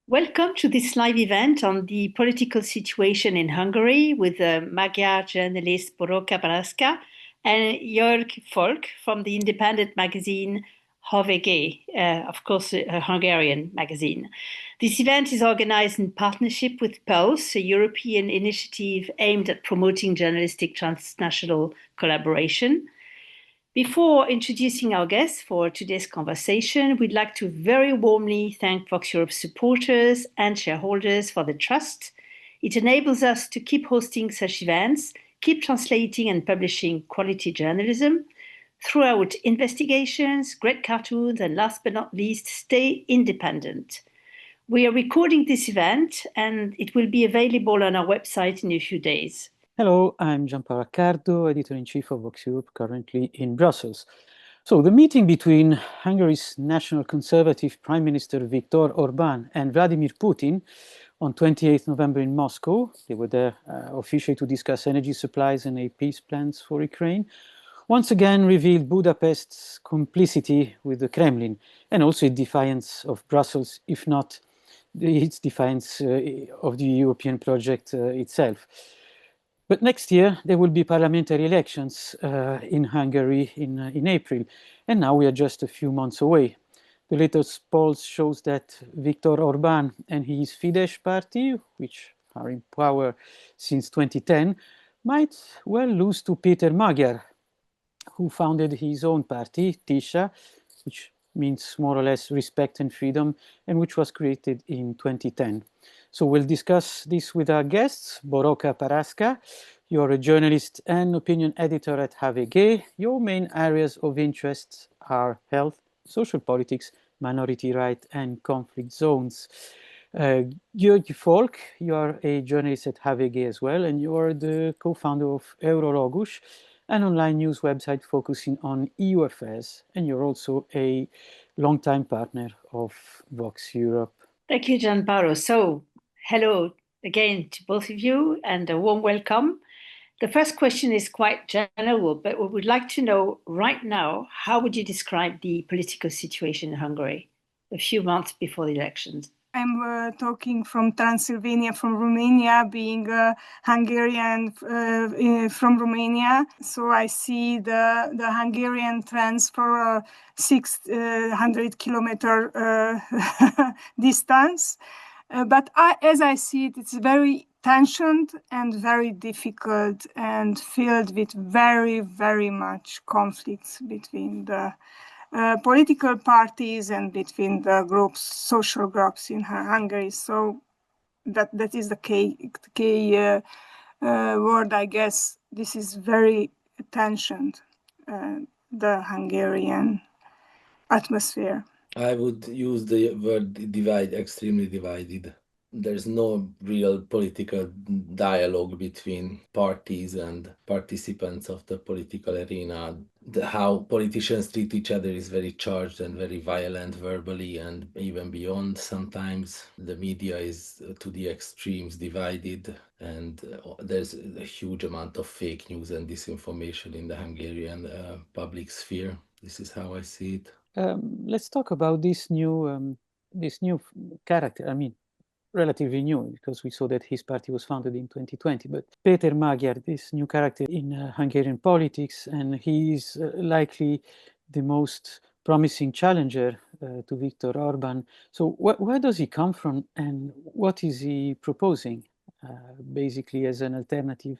Welcome to this live event on the political situation in Hungary with Magyar journalist Boroka Baraska and Jörg Folk from the independent magazine HVG, of course, a Hungarian magazine. This event is organized in partnership with Pulse, a European initiative aimed at promoting journalistic transnational collaboration. Before introducing our guests for today's conversation, we'd like to very warmly thank Voxeurop supporters and shareholders for the trust. It enables us to keep hosting such events, keep translating and publishing quality journalism, throughout investigations, great cartoons, and last but not least, stay independent. We are recording this event and it will be available on our website in a few days. Hello, I'm Gianpaolo Accardo, editor-in-chief of Voxeurop, currently in Brussels. So the meeting between Hungary's National Conservative Prime Minister Viktor Orbán and Vladimir Putin on 28th November in Moscow, they were there officially to discuss energy supplies and peace plans for Ukraine, once again revealed Budapest's complicity with the Kremlin and also its defiance of Brussels, if not its defiance of the European project itself. But next year, there will be parliamentary elections in Hungary in April, and now we are just a few months away. The latest polls shows that Viktor Orbán and his Fidesz party, which are in power since 2010, might well lose to Peter Magyar, who founded his own party, Tisza, which means more or less respect and freedom, and which was created in 2010. So we'll discuss this with our guests. Boroka Baraska, you're a journalist and opinion editor at HVG. Your main areas of interest are health, social politics, minority rights, and conflict zones. Jörg Folk, you are a journalist at HVG as well, and you are the co-founder of Eurologus, an online news website focusing on EU affairs, and you're also a longtime partner of Voxeurop. Thank you, Gianpaolo. So, hello again to both of you and a warm welcome. The first question is quite general, but we would like to know right now, how would you describe the political situation in Hungary a few months before the elections? I'm talking from Transylvania, from Romania, being a Hungarian from Romania. So I see the Hungarian trends for a 600-kilometer distance. But as I see it, it's very tensioned and very difficult and filled with very, very much conflicts between the political parties and between the groups, social groups in Hungary. So that is the key word, I guess. This is very tensioned, the Hungarian atmosphere. I would use the word divide, extremely divided. There's no real political dialogue between parties and participants of the political arena. How politicians treat each other is very charged and very violent verbally and even beyond. Sometimes the media is to the extremes divided, and there's a huge amount of fake news and disinformation in the Hungarian public sphere. This is how I see it. Let's talk about this new character. I mean, relatively new, because we saw that his party was founded in 2020. But Peter Magyar, this new character in Hungarian politics, and he is likely the most promising challenger to Viktor Orbán. So where does he come from, and what is he proposing, basically as an alternative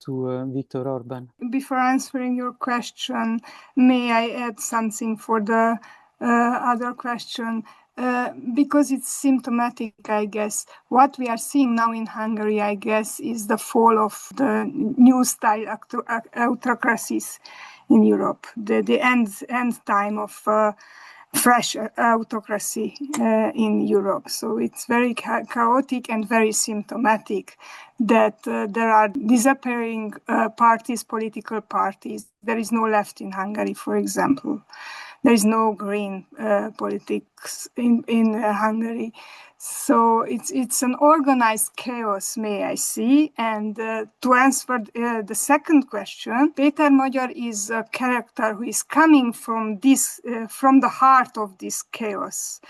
to Viktor Orbán? Before answering your question, may I add something for the other question? Because it's symptomatic, I guess. What we are seeing now in Hungary, I guess, is the fall of the new style autocracies in Europe, the end time of fresh autocracy in Europe. So it's very chaotic and very symptomatic that there are disappearing parties, political parties. There is no left in Hungary, for example. There is no green politics in Hungary. So it's an organized chaos, may I see. And to answer the second question, Peter Magyar is a character who is coming from the heart of this chaos.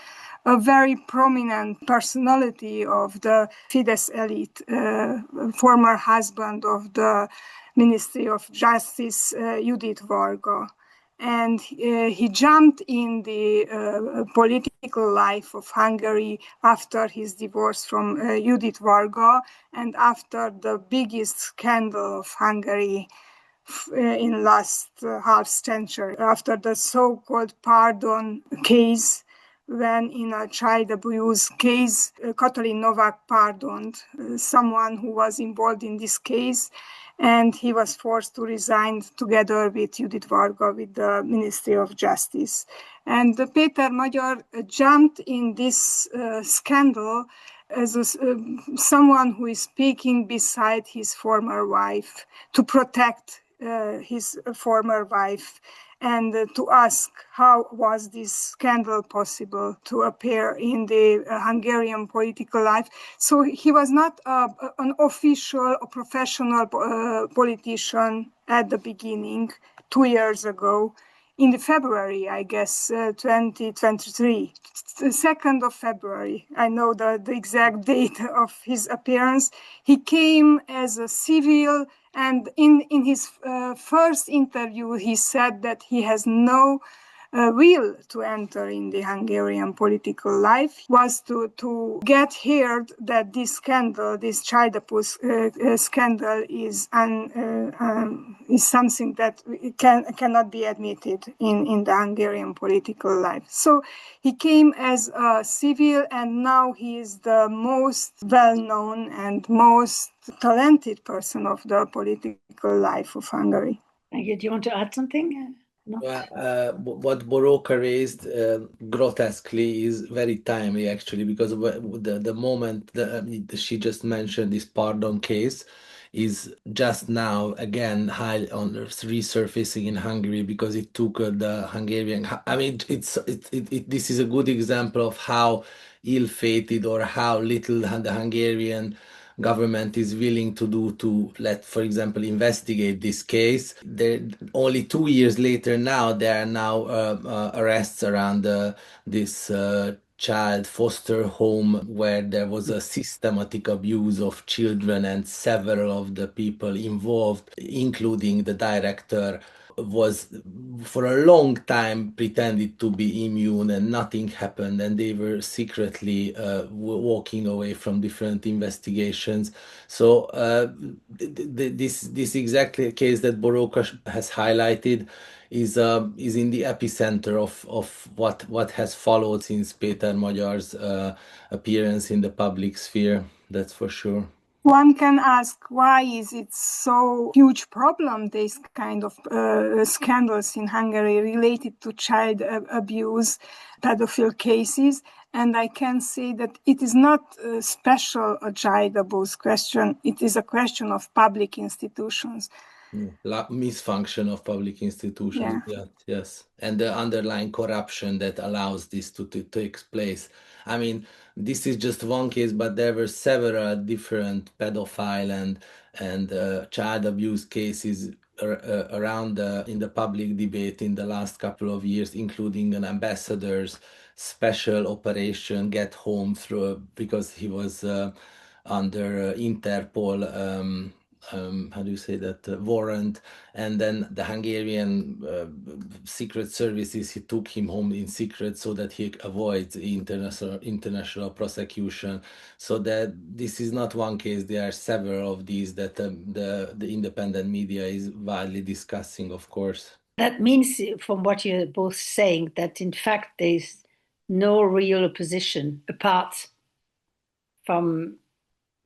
a very prominent personality of the Fidesz elite, former husband of the Ministry of Justice, Judith Varga. And he jumped in the political life of Hungary after his divorce from Judith Varga and after the biggest scandal of Hungary in last half century, after the so-called pardon case, when in a child abuse case, Katalin Novak pardoned someone who was involved in this case, and he was forced to resign together with Judith Varga with the Ministry of Justice. And Peter Magyar jumped in this scandal as someone who is speaking beside his former wife to protect his former wife and to ask how was this scandal possible to appear in the Hungarian political life. So he was not an official or professional politician at the beginning, 2 years ago. In the February, I guess, 2023, the 2nd of February, I know the exact date of his appearance. He came as a civil, and in his first interview, he said that he has no will to enter in the Hungarian political life, was to get heard that this scandal, this child abuse scandal, is something that cannot be admitted in the Hungarian political life. So he came as a civil, and now he is the most well-known and most talented person of the political life of Hungary. Thank you. Do you want to add something? No? What Boroka raised grotesquely is very timely, actually, because the moment she just mentioned this pardon case is just now again high on resurfacing in Hungary, because it took the Hungarian. I mean, this is a good example of how ill-fated or how little the Hungarian government is willing to do to for example, investigate this case. Only 2 years later now, there are now arrests around this child foster home where there was a systematic abuse of children, and several of the people involved, including the director, was for a long time pretended to be immune and nothing happened, and they were secretly walking away from different investigations. So this exactly case that Boroka has highlighted is in the epicenter of what has followed since Peter Magyar's appearance in the public sphere. That's for sure. One can ask, why is it so huge problem, this kind of scandals in Hungary related to child abuse, pedophile cases? And I can say that it is not special a child abuse question. It is a question of public institutions. Misfunction of public institutions. Yeah. Yes. And the underlying corruption that allows this to take place. I mean, this is just one case, but there were several different pedophile and child abuse cases around in the public debate in the last couple of years, including an ambassador's special operation get home because he was under Interpol how do you say that, warrant, and then the Hungarian secret services, he took him home in secret so that he avoids international prosecution. So that this is not one case, there are several of these that the independent media is widely discussing, of course. That means, from what you're both saying, that in fact there's no real opposition apart from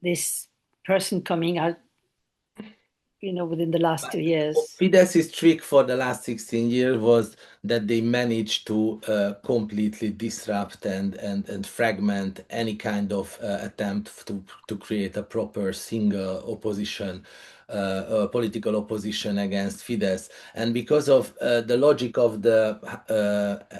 this person coming out, within the last 2 years. Fidesz's trick for the last 16 years was that they managed to completely disrupt and fragment any kind of attempt to create a proper single opposition. political opposition against Fidesz. And because of the logic of the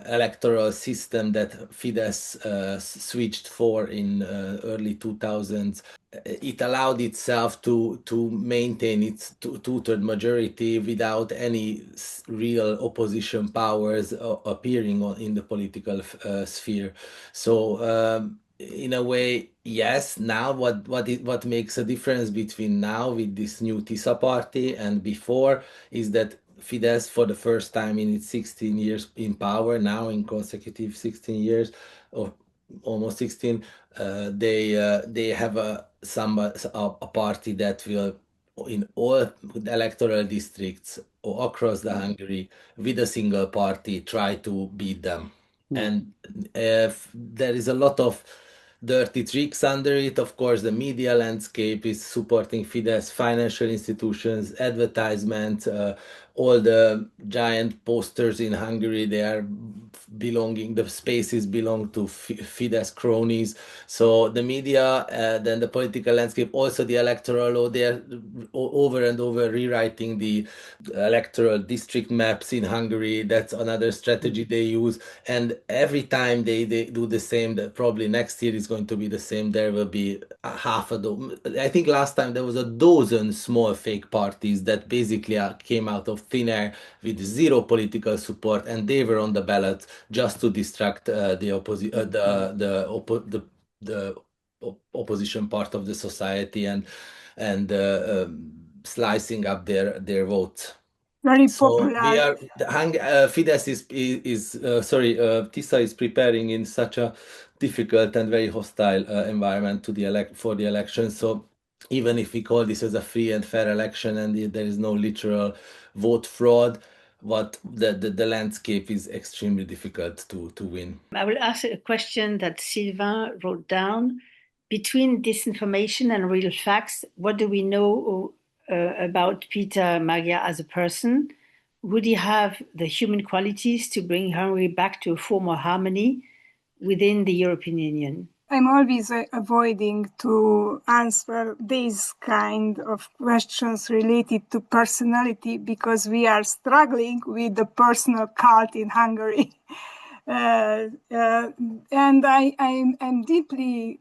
electoral system that Fidesz switched for in early 2000s, it allowed itself to maintain its two-third majority without any real opposition powers appearing in the political sphere. So in a way, yes. Now, what makes a difference between now with this new Tisza party and before is that Fidesz, for the first time in its 16 years in power, now in consecutive 16 years or almost 16, they have a party that will, in all electoral districts or across the Hungary, with a single party, try to beat them. And there is a lot of dirty tricks under it. Of course, the media landscape is supporting Fidesz, financial institutions, advertisement, all the giant posters in Hungary, they are the spaces belong to Fidesz cronies. So the media, then the political landscape, also the electoral law, they're over and over rewriting the electoral district maps in Hungary. That's another strategy they use. And every time they do the same, that probably next year is going to be the same. There will be half a dozen. I think last time there was a dozen small fake parties that basically came out of thin air with zero political support, and they were on the ballot just to distract the opposition part of the society and slicing up their votes. Very So popular. we are Fidesz Tisza is preparing in such a difficult and very hostile environment for the election. So even if we call this as a free and fair election and there is no literal vote fraud, the landscape is extremely difficult to win. I will ask a question that Sylvain wrote down. Between disinformation and real facts, what do we know about Peter Magyar as a person? Would he have the human qualities to bring Hungary back to a form of harmony within the European Union? I'm always avoiding to answer these kind of questions related to personality because we are struggling with the personal cult in Hungary. And I'm deeply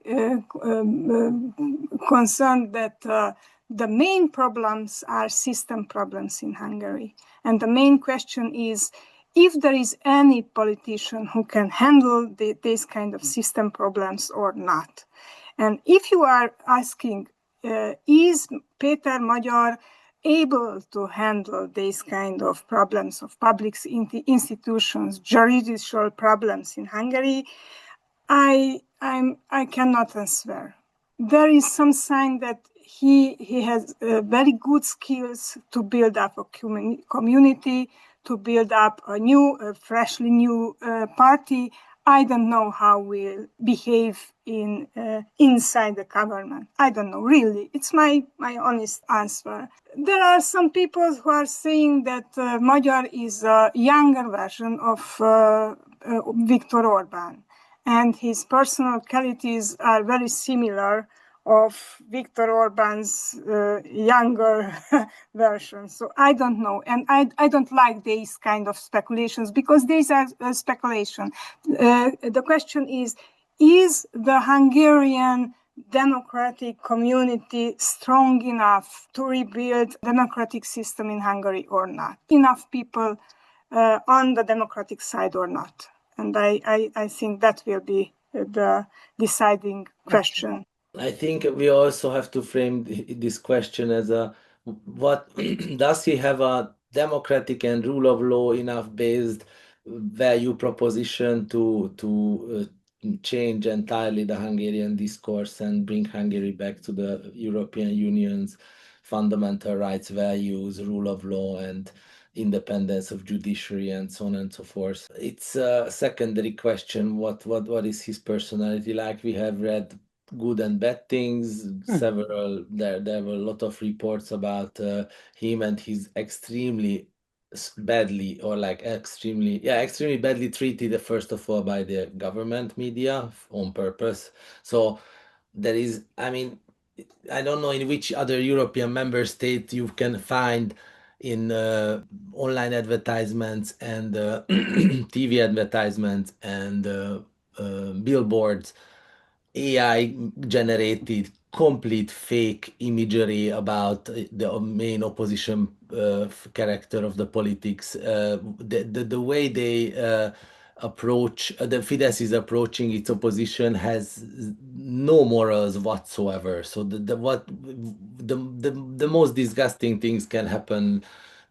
concerned that the main problems are system problems in Hungary. And the main question is, if there is any politician who can handle these kind of system problems or not. And if you are asking, is Peter Magyar able to handle these kind of problems of public institutions, judicial problems in Hungary, I cannot answer. There is some sign that he has very good skills to build up a community, to build up a freshly new party. I don't know how we'll behave inside the government. I don't know, really. It's my honest answer. There are some people who are saying that Magyar is a younger version of Viktor Orbán, and his personal qualities are very similar of Viktor Orbán's younger version. So I don't know. And I don't like these kind of speculations because these are speculation. The question is the Hungarian democratic community strong enough to rebuild democratic system in Hungary or not? Enough people on the democratic side or not? And I think that will be the deciding question. I think we also have to frame this question as what does he have a democratic and rule of law enough based value proposition to change entirely the Hungarian discourse and bring Hungary back to the European Union's fundamental rights, values, rule of law, and independence of judiciary, and so on and so forth. It's a secondary question. What is his personality like? We have read good and bad things. There were a lot of reports about him and he's extremely badly treated, first of all, by the government media on purpose. So there is, I don't know in which other European member state you can find in online advertisements and TV advertisements and billboards, AI generated complete fake imagery about the main opposition character of the politics. The way they approach the Fidesz is approaching its opposition has no morals whatsoever. So the most disgusting things can happen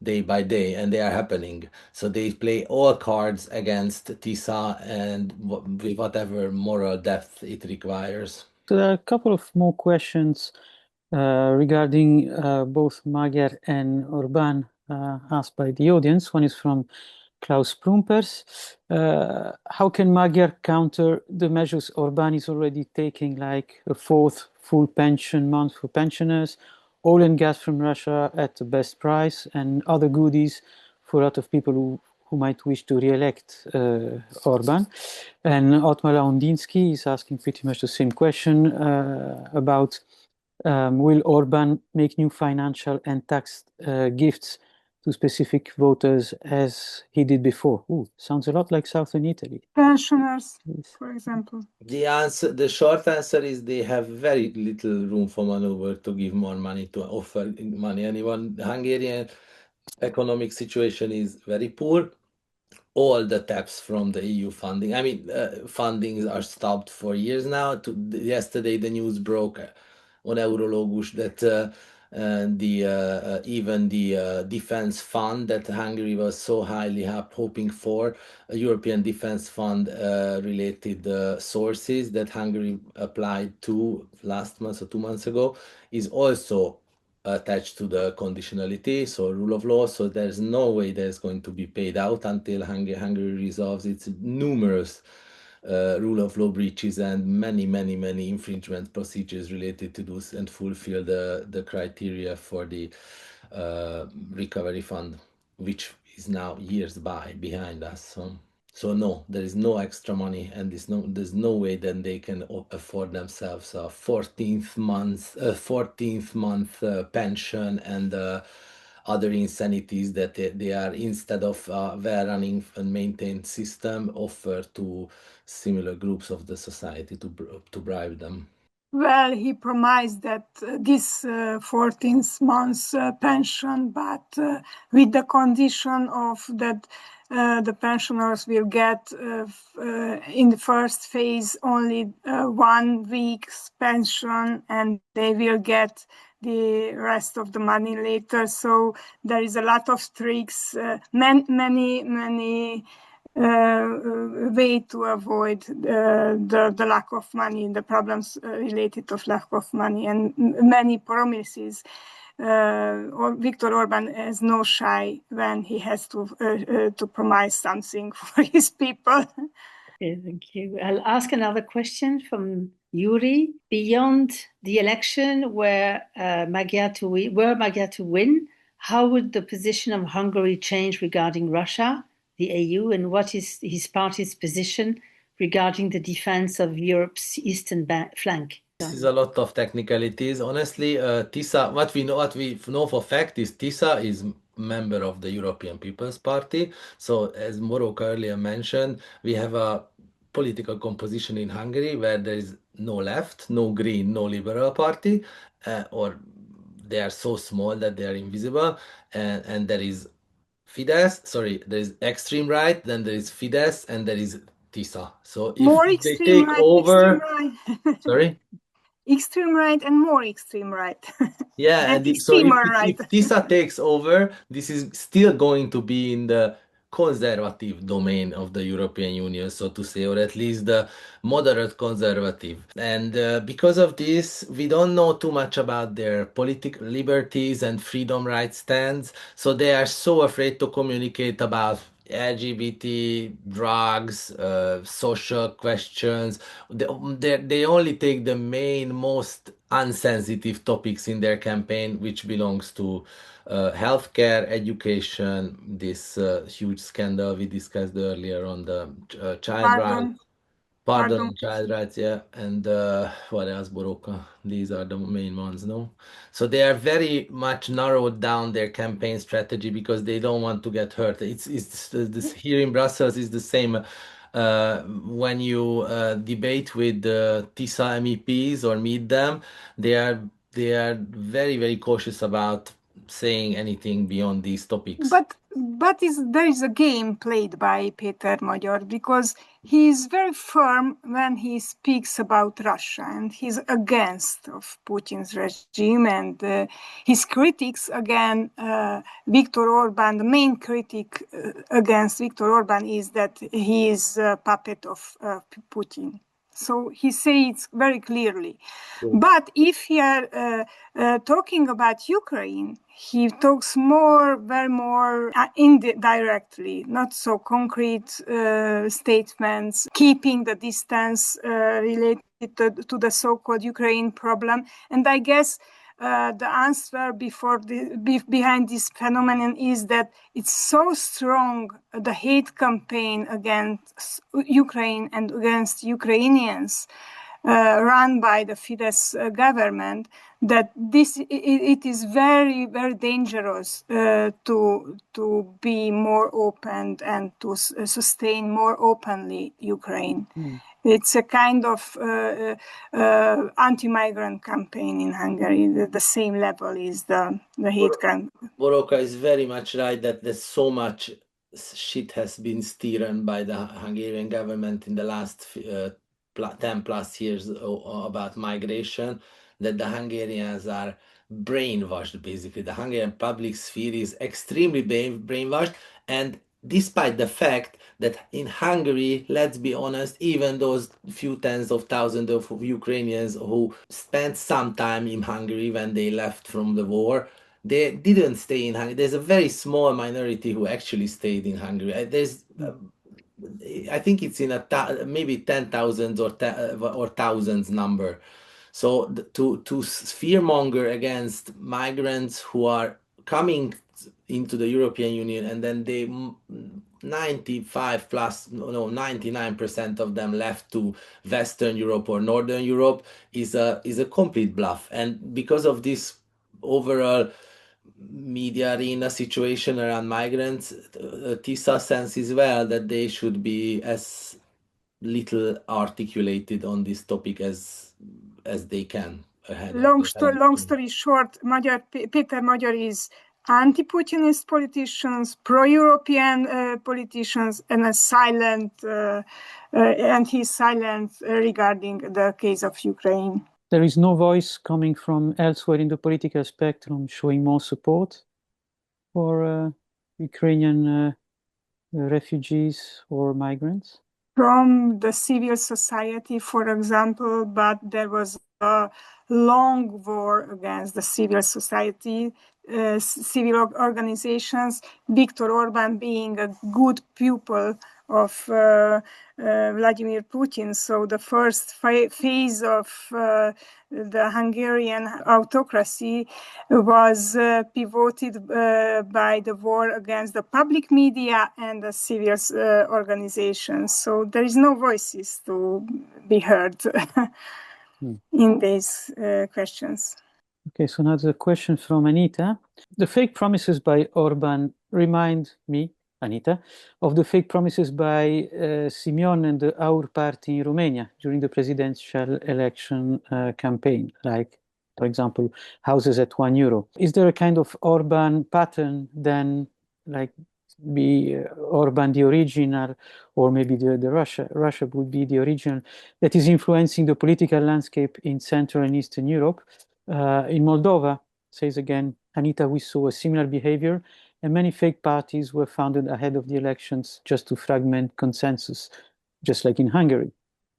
day by day, and they are happening. So they play all cards against Tisza and with whatever moral depth it requires. So there are a couple of more questions regarding both Magyar and Orbán asked by the audience. One is from Klaus Prumpers. How can Magyar counter the measures Orbán is already taking, like a fourth full pension month for pensioners, oil and gas from Russia at the best price, and other goodies for a lot of people who might wish to re-elect Orbán? And Otmar Laundinsky is asking pretty much the same question about will Orbán make new financial and tax gifts to specific voters as he did before? Ooh, sounds a lot like southern Italy. Pensioners, for example. The short answer is they have very little room for maneuver to give more money, to offer money. Anyone, Hungarian economic situation is very poor. All the taps from the EU funding. I mean, fundings are stopped for years now. Yesterday, the news broke on Eurologus that even the defense fund that Hungary was so highly hoping for, a European defense fund related sources that Hungary applied to last month or 2 months ago, is also attached to the conditionality, so rule of law. So there's no way there's going to be paid out until Hungary resolves its numerous rule of law breaches and many infringement procedures related to this and fulfill the criteria for the recovery fund, which is now years behind us. So no, there is no extra money, and there's no way that they can afford themselves a 14th month pension and other insanities that they are, instead of well-running and maintained system, offer to similar groups of the society to bribe them. Well, he promised that this 14th month's pension, but with the condition of that the pensioners will get in the first phase only 1 week's pension, and they will get the rest of the money later. So there is a lot of tricks, many way to avoid the lack of money, the problems related to lack of money, and many promises. Viktor Orbán has no shy when he has to promise something for his people. Okay, thank you. I'll ask another question from Yuri. Beyond the election, were Magyar to win, how would the position of Hungary change regarding Russia, the EU, and what is his party's position regarding the defense of Europe's eastern flank? This is a lot of technicalities. Honestly, Tisza, what we know for fact is Tisza is member of the European People's Party. So as Morok earlier mentioned, we have a political composition in Hungary where there is no left, no green, no liberal party, or they are so small that they are invisible, and there is Fidesz, sorry, there is extreme right, then there is Fidesz, and there is Tisza. So if they take over, sorry? Extreme right and more extreme right. Yeah, and so if Tisza takes over, this is still going to be in the conservative domain of the European Union, so to say, or at least the moderate conservative. And because of this, we don't know too much about their political liberties and freedom rights stands. So they are so afraid to communicate about LGBT, drugs, social questions. They only take the most unsensitive topics in their campaign, which belongs to healthcare, education, this huge scandal we discussed earlier on the child rights. Pardon and child rights, yeah, and what else, Boroka? These are the main ones, no? So they are very much narrowed down their campaign strategy because they don't want to get hurt. It's this here in Brussels is the same. When you debate with Tisza MEPs or meet them, they are very, very cautious about saying anything beyond these topics. But there is a game played by Peter Magyar because he is very firm when he speaks about Russia and he's against of Putin's regime, and his critics again, Viktor Orbán, the main critic against Viktor Orbán is that he is a puppet of Putin. So he says very clearly. But if he are talking about Ukraine, he talks very more indirectly, not so concrete statements, keeping the distance related to the so-called Ukraine problem. And I guess the answer behind this phenomenon is that it's so strong, the hate campaign against Ukraine and against Ukrainians run by the Fidesz government, that it is very, very dangerous to be more open and to sustain more openly Ukraine. It's a kind of anti-migrant campaign in Hungary. The same level is the hate crime. Boroka is very much right that there's so much shit has been stirred by the Hungarian government in the last 10 plus years about migration, that the Hungarians are brainwashed, basically. The Hungarian public sphere is extremely brainwashed, and despite the fact that in Hungary, let's be honest, even those few tens of thousands of Ukrainians who spent some time in Hungary when they left from the war, they didn't stay in Hungary. There's a very small minority who actually stayed in Hungary. I think it's in maybe 10,000 or thousands number. So to fearmonger against migrants who are coming into the European Union, and then 99% of them left to Western Europe or Northern Europe is a complete bluff. And because of this overall media arena situation around migrants, Tisza senses well that they should be as little articulated on this topic as they can. Long story short, Peter Magyar is anti-Putinist politicians, pro-European politicians, and he's silent regarding the case of Ukraine. There is no voice coming from elsewhere in the political spectrum showing more support for Ukrainian refugees or migrants? From the civil society, for example, but there was a long war against the civil society, civil organizations, Viktor Orbán being a good pupil of Vladimir Putin. So the first phase of the Hungarian autocracy was pivoted by the war against the public media and the civil organizations. So there is no voices to be heard in these questions. Okay, so now the question from Anita. The fake promises by Orbán remind me, Anita, of the fake promises by Simeon and the Our party in Romania during the presidential election campaign, like, for example, houses at €1. Is there a kind of Orbán pattern then, like be Orbán the original, or maybe the Russia would be the original, that is influencing the political landscape in Central and Eastern Europe? In Moldova, says again Anita, we saw a similar behavior, and many fake parties were founded ahead of the elections just to fragment consensus, just like in Hungary.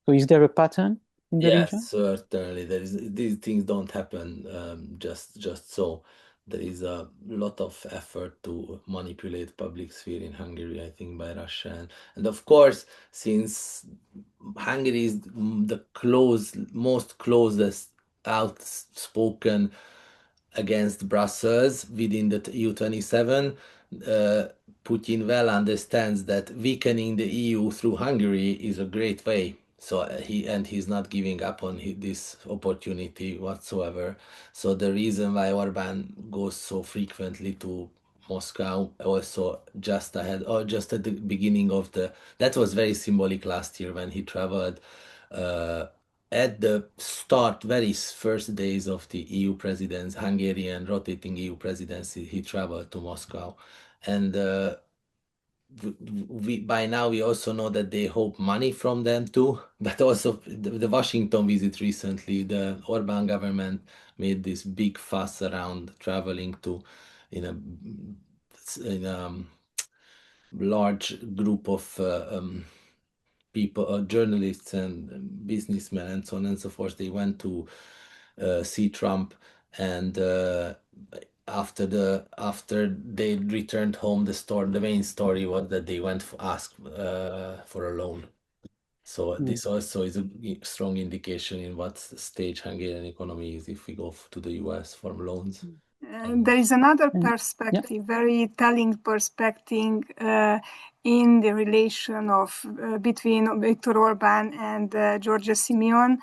So is there a pattern in the region? Yes, certainly. These things don't happen just so. There is a lot of effort to manipulate public sphere in Hungary, I think, by Russia. And of course, since Hungary is the most closest outspoken against Brussels within the EU27, Putin well understands that weakening the EU through Hungary is a great way So he's not giving up on this opportunity whatsoever. So the reason why Orbán goes so frequently to Moscow, also just ahead or just at the beginning of that was very symbolic last year when he traveled at the very first days of the EU presidency, Hungarian rotating EU presidency. He traveled to Moscow, and by now we also know that they hope money from them too, but also the Washington visit recently, the Orbán government made this big fuss around traveling to in a large group of people, journalists and businessmen and so on and so forth. They went to see Trump, and after they returned home, the main story was that they went to ask for a loan. So this also is a strong indication in what stage Hungarian economy is if we go to the US for loans. There is another perspective, very telling perspective in the relation of between Viktor Orbán and Giorgia Simeon,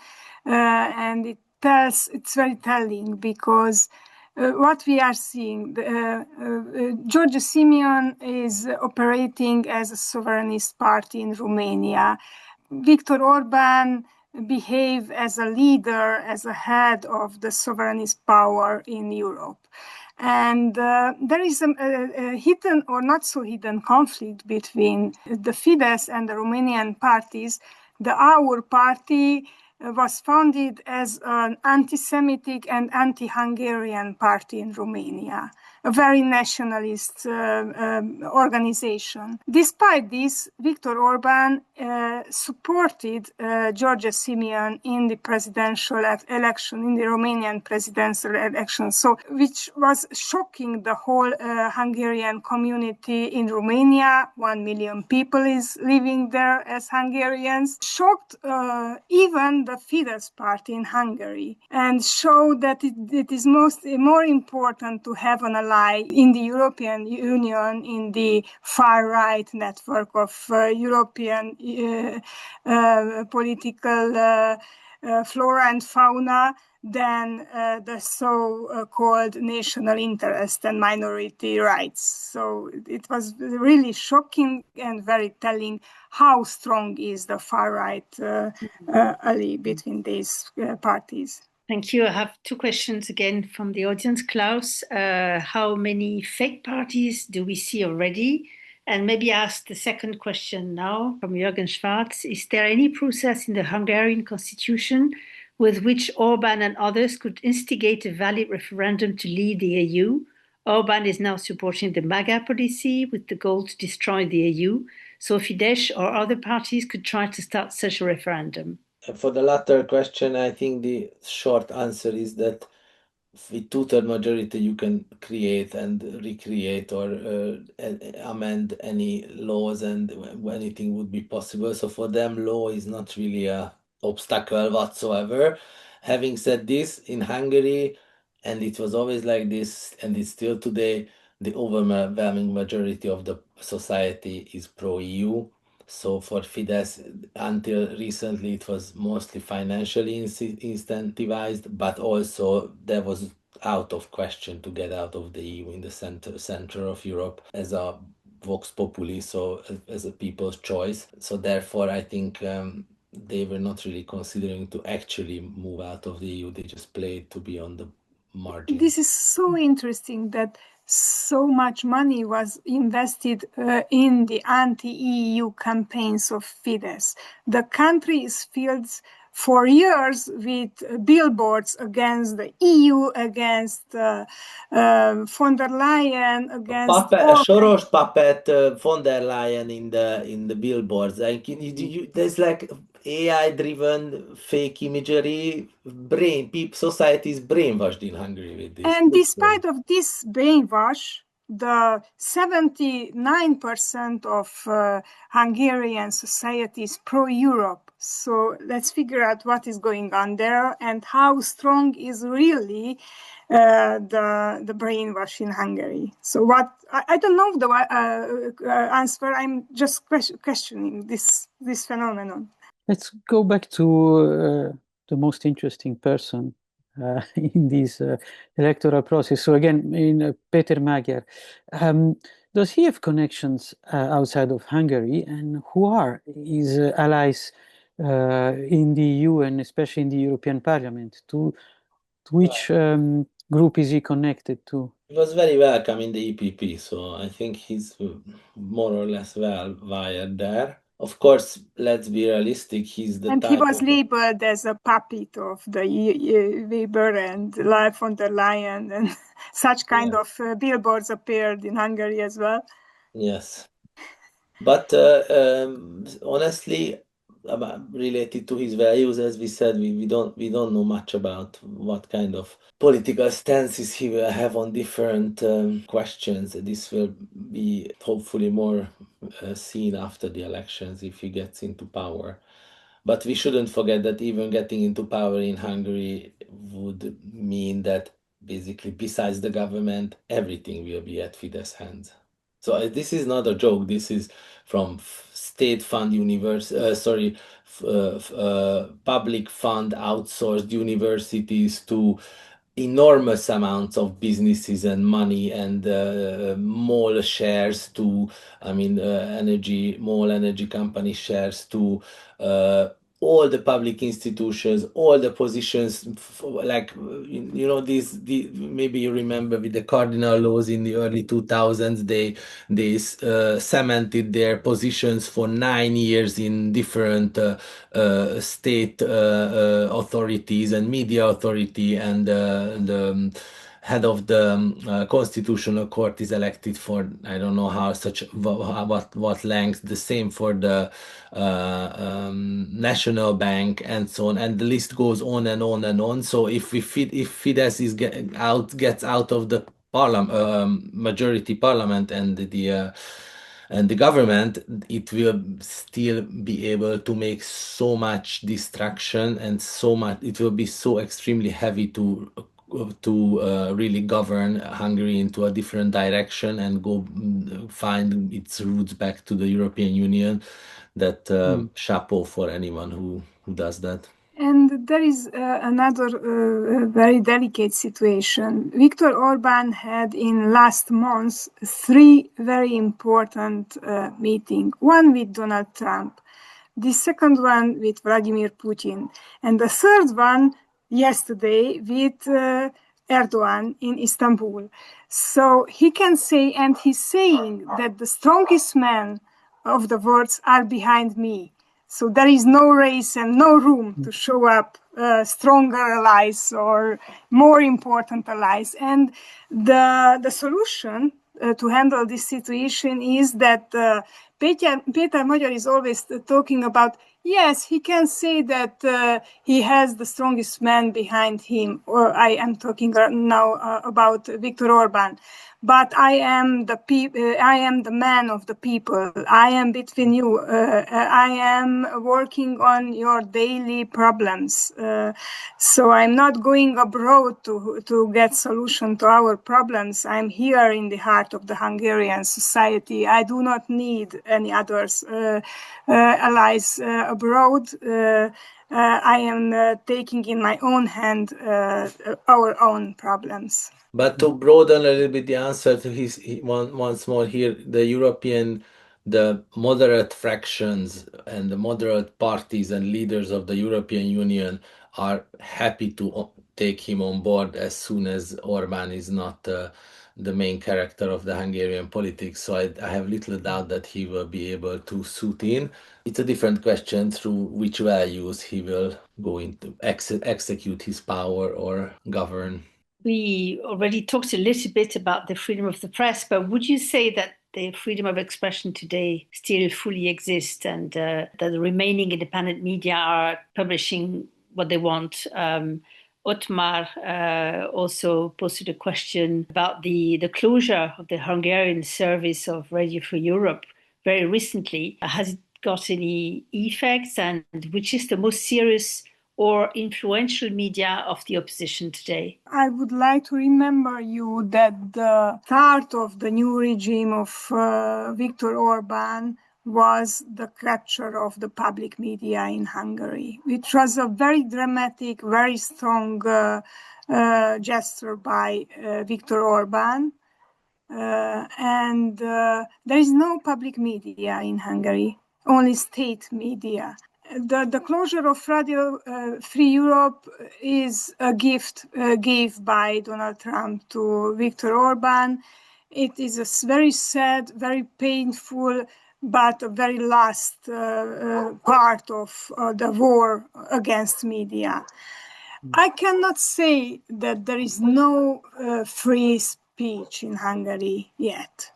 and it's very telling because what we are seeing, Giorgia Simeon is operating as a sovereignist party in Romania. Viktor Orbán behave as a leader, as a head of the sovereignist power in Europe. And there is a hidden or not so hidden conflict between the Fidesz and the Romanian parties. The Our party was founded as an anti-Semitic and anti-Hungarian party in Romania, a very nationalist organization. Despite this, Viktor Orbán supported Giorgia Simeon in the presidential election, in the Romanian presidential election, so which was shocking the whole Hungarian community in Romania. 1 million people is living there as Hungarians. Shocked even the Fidesz party in Hungary, and showed that it is more important to have an ally in the European Union, in the far-right network of European political flora and fauna than the so-called national interest and minority rights. So it was really shocking and very telling how strong is the far-right ally between these parties. Thank you. I have two questions again from the audience. Klaus, how many fake parties do we see already? And maybe ask the second question now from Jürgen Schwarz. Is there any process in the Hungarian constitution with which Orbán and others could instigate a valid referendum to leave the EU? Orbán is now supporting the MAGA policy with the goal to destroy the EU. So Fidesz or other parties could try to start such a referendum. For the latter question, I think the short answer is that with two-third majority, you can create and recreate or amend any laws, and anything would be possible. So for them, law is not really a obstacle whatsoever. Having said this, in Hungary, and it was always like this, and it's still today, the overwhelming majority of the society is pro-EU. So for Fidesz, until recently, it was mostly financially incentivized, but also there was out of question to get out of the EU in the center of Europe as a vox populi, so as a people's choice. So therefore, I think they were not really considering to actually move out of the EU. They just played to be on the margin. This is so interesting that so much money was invested in the anti-EU campaigns of Fidesz. The country is filled for years with billboards against the EU, against von der Leyen, against Soros puppet von der Leyen in the billboards. Like there's like AI-driven fake imagery. Society is brainwashed in Hungary with this. And despite of this brainwash, the 79% of Hungarian society is pro-Europe. So let's figure out what is going on there and how strong is really the brainwash in Hungary. So I don't know the answer. I'm just questioning this phenomenon. Let's go back to the most interesting person in this electoral process. So again, in Peter Magyar, does he have connections outside of Hungary, and who are his allies in the EU and especially in the European Parliament? To which group is he connected to? He was very welcome in the EPP, so I think he's more or less well wired there. Of course, let's be realistic. He's the And type he was of labeled as a puppet of the Weber and von der Leyen, and such kind of billboards appeared in Hungary as well. Yes. But honestly, related to his values, as we said, we don't know much about what kind of political stances he will have on different questions. This will be hopefully more seen after the elections if he gets into power. But we shouldn't forget that even getting into power in Hungary would mean that basically, besides the government, everything will be at Fidesz hands. So this is not a joke. This is from state fund public fund outsourced universities to enormous amounts of businesses and money and mall shares to, energy company shares to all the public institutions, all the positions, maybe you remember with the cardinal laws in the early 2000s, they cemented their positions for 9 years in different state authorities and media authority, and the head of the constitutional court is elected for I don't know what length. The same for the national bank and so on, and the list goes on and on and on. So if Fidesz gets out of the majority parliament and the government, it will still be able to make so much destruction and so much. It will be so extremely heavy to really govern Hungary into a different direction and go find its roots back to the European Union. That chapeau for anyone who does that. And there is another very delicate situation. Viktor Orbán had in last month 3 very important meetings. One with Donald Trump, the second one with Vladimir Putin, and the third one yesterday with Erdogan in Istanbul. So he can say, and he's saying, that the strongest men of the world are behind me. So there is no race and no room to show up stronger allies or more important allies. And the solution to handle this situation is that Peter Magyar is always talking about, yes, he can say that he has the strongest man behind him, or I am talking now about Viktor Orbán. But I am the man of the people. I am between you. I am working on your daily problems. So I'm not going abroad to get solution to our problems. I'm here in the heart of the Hungarian society. I do not need any others allies abroad. I am taking in my own hand our own problems. But to broaden a little bit the answer to once more here, the moderate fractions and the moderate parties and leaders of the European Union are happy to take him on board as soon as Orbán is not the main character of the Hungarian politics. So I have little doubt that he will be able to suit in. It's a different question through which values he will go into execute his power or govern. We already talked a little bit about the freedom of the press, but would you say that the freedom of expression today still fully exists, and that the remaining independent media are publishing what they want? Otmar also posted a question about the closure of the Hungarian service of Radio Free Europe very recently. Has it got any effects, and which is the most serious or influential media of the opposition today? I would like to remember you that the start of the new regime of Viktor Orbán was the capture of the public media in Hungary, which was a very dramatic, very strong gesture by Viktor Orbán. And there is no public media in Hungary, only state media. The closure of Radio Free Europe is a gift gave by Donald Trump to Viktor Orbán. It is a very sad, very painful, but a very last part of the war against media. I cannot say that there is no free speech in Hungary yet.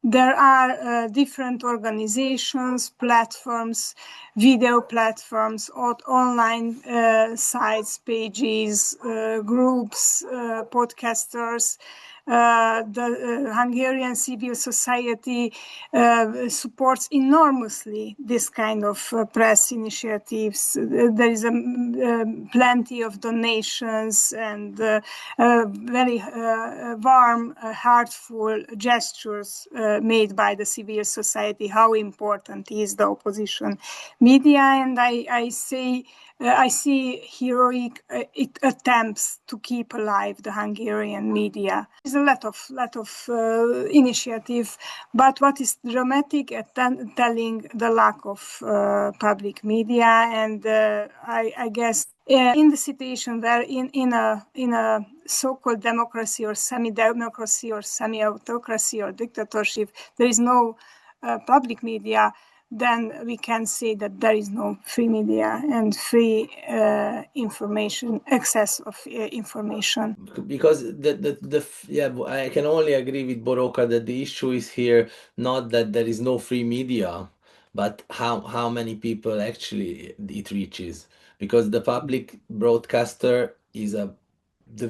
There are different organizations, platforms, video platforms, online sites, pages, groups, podcasters. The Hungarian civil society supports enormously this kind of press initiatives. There is plenty of donations and very warm, heartful gestures made by the civil society. How important is the opposition media? And I see heroic attempts to keep alive the Hungarian media. There's a lot of initiative, but what is dramatic at telling the lack of public media, and I guess in the situation where in a so-called democracy or semi-democracy or semi-autocracy or dictatorship, there is no public media, then we can say that there is no free media and free information, access of information. Because I can only agree with Boroka that the issue is here not that there is no free media, but how many people actually it reaches. Because the public broadcaster is the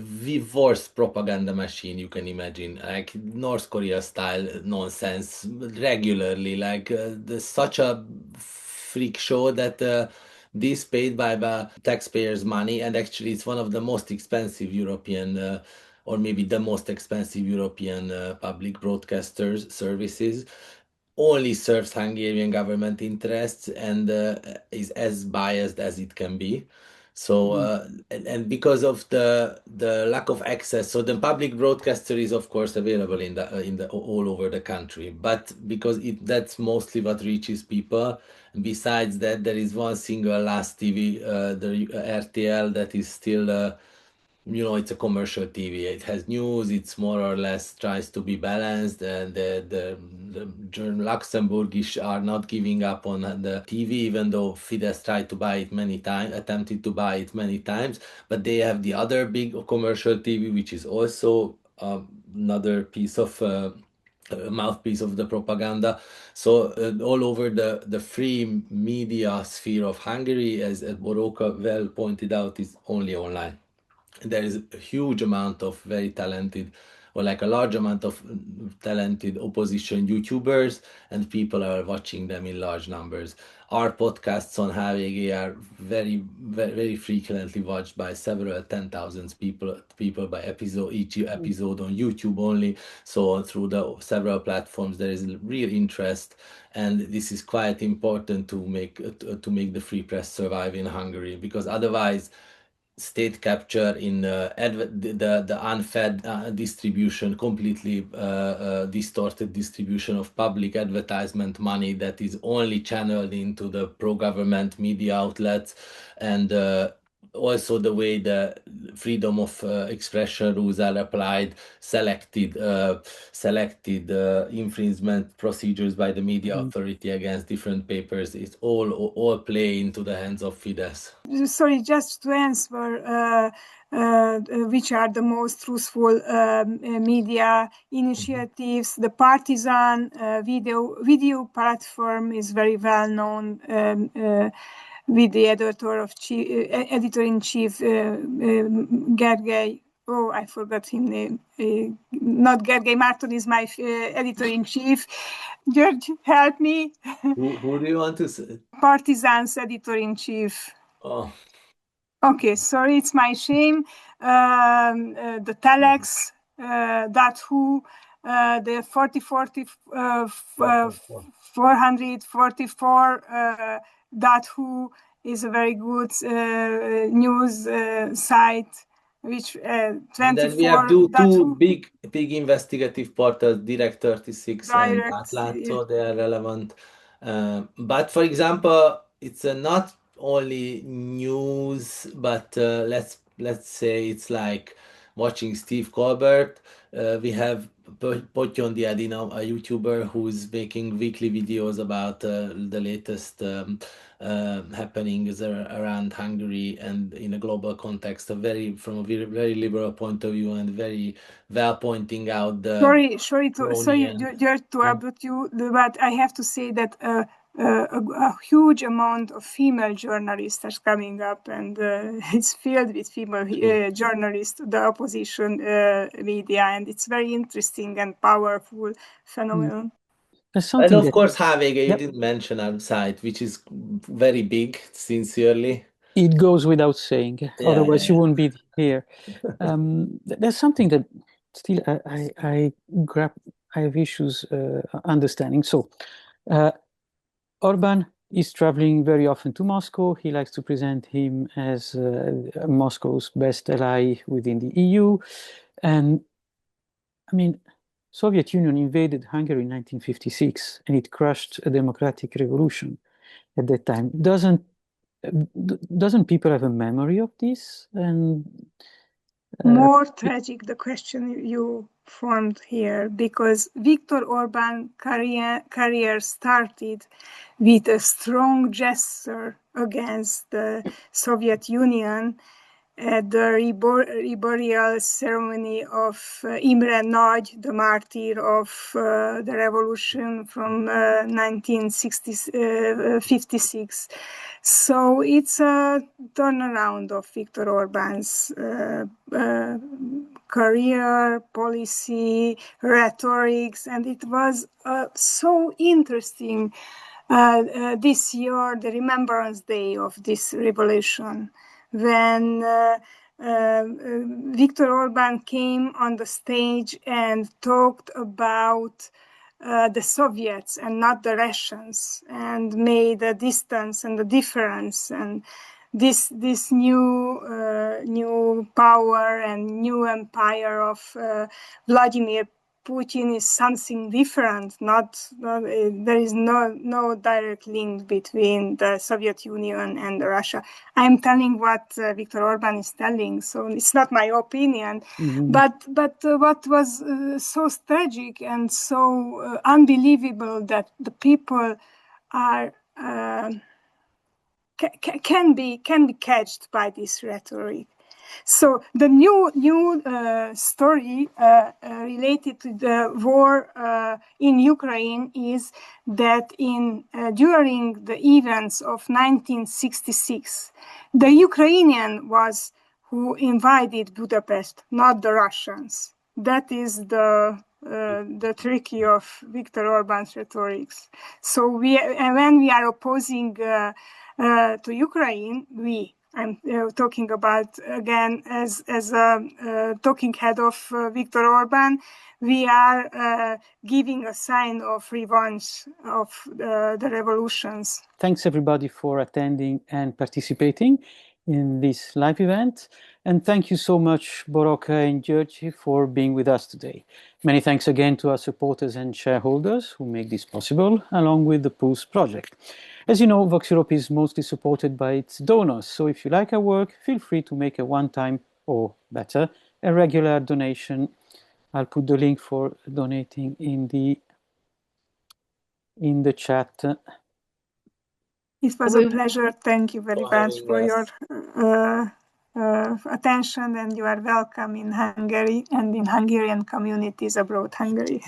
worst propaganda machine you can imagine, like North Korea style nonsense regularly, like there's such a freak show that this paid by taxpayers' money, and actually it's one of the most expensive European or maybe the most expensive European public broadcasters services, only serves Hungarian government interests and is as biased as it can be. So and because of the lack of access, so the public broadcaster is of course available in the all over the country, but because that's mostly what reaches people. Besides that, there is one single last TV, the RTL, that is still it's a commercial TV. It has news. It's more or less tries to be balanced, and the Luxembourgish are not giving up on the TV, even though Fidesz tried to buy it many times, attempted to buy it many times. But they have the other big commercial TV, which is also another piece of mouthpiece of the propaganda. So all over the free media sphere of Hungary, as Boroka well pointed out, is only online. There is a huge amount of very talented, or like a large amount of talented opposition YouTubers, and people are watching them in large numbers. Our podcasts on HVG are very, very, very frequently watched by several 10,000 people by episode, each episode on YouTube only. So through the several platforms, there is real interest, and this is quite important to make the free press survive in Hungary, because otherwise state capture in the unfed distribution, completely distorted distribution of public advertisement money that is only channeled into the pro-government media outlets, and also the way the freedom of expression rules are applied, selected infringement procedures by the media authority against different papers. It's all play into the hands of Fidesz. Sorry, just to answer which are the most truthful media initiatives. The Partisan video platform is very well known with the editor-in-chief Gergely. Oh, I forgot his name. Not Gergely Márton is my editor-in-chief. George, help me. Who do you want to say? Partisan's editor-in-chief. Oh. Okay, sorry, it's my shame. The Telex, the 4044 444.hu is a very good news site, which 24. And then we have two big investigative portals, Direct 36 and Átlátszó. They are relevant. But for example, it's not only news, but let's say it's like watching Steve Colbert. We have Potyondi Edina, a YouTuber who's making weekly videos about the latest happenings around Hungary and in a global context, from a very liberal point of view, and very well pointing out the sorry to abrupt you, but I have to say that a huge amount of female journalists are coming up, and it's filled with female journalists, the opposition media, and it's very interesting and powerful phenomenon. And of course, HVG, you didn't mention our site, which is very big, sincerely. It goes without saying, otherwise you won't be here. There's something that still I have issues understanding. So Orbán is traveling very often to Moscow. He likes to present him as Moscow's best ally within the EU. And I mean, Soviet Union invaded Hungary in 1956, and it crushed a democratic revolution at that time. Doesn't people have a memory of this? And more tragic the question you formed here, because Viktor Orbán career started with a strong gesture against the Soviet Union at the reburial ceremony of Imre Nagy, the martyr of the revolution from 1956. So it's a turnaround of Viktor Orbán's career, policy, rhetorics, and it was so interesting this year, the Remembrance Day of this revolution, when Viktor Orbán came on the stage and talked about the Soviets and not the Russians, and made a distance and the difference, and this new power and new empire of Vladimir Putin is something different. There is no direct link between the Soviet Union and Russia. I'm telling what Viktor Orbán is telling, so it's not my opinion. Mm-hmm. But what was so tragic and so unbelievable that the people are can be catched by this rhetoric. So the new story related to the war in Ukraine is that during the events of 1966, the Ukrainian was who invaded Budapest, not the Russians. That is the tricky of Viktor Orbán's rhetorics. So when we are opposing to Ukraine, I'm talking about, again, as a talking head of Viktor Orbán, we are giving a sign of revenge of the revolutions. Thanks, everybody, for attending and participating in this live event. And thank you so much, Boroka and György, for being with us today. Many thanks again to our supporters and shareholders who make this possible, along with the PULSE project. As you know, Voxeurop is mostly supported by its donors, so if you like our work, feel free to make a one-time, or better, a regular donation. I'll put the link for donating in the chat. It was a pleasure. Thank you very much for your attention, and you are welcome in Hungary and in Hungarian communities abroad Hungary.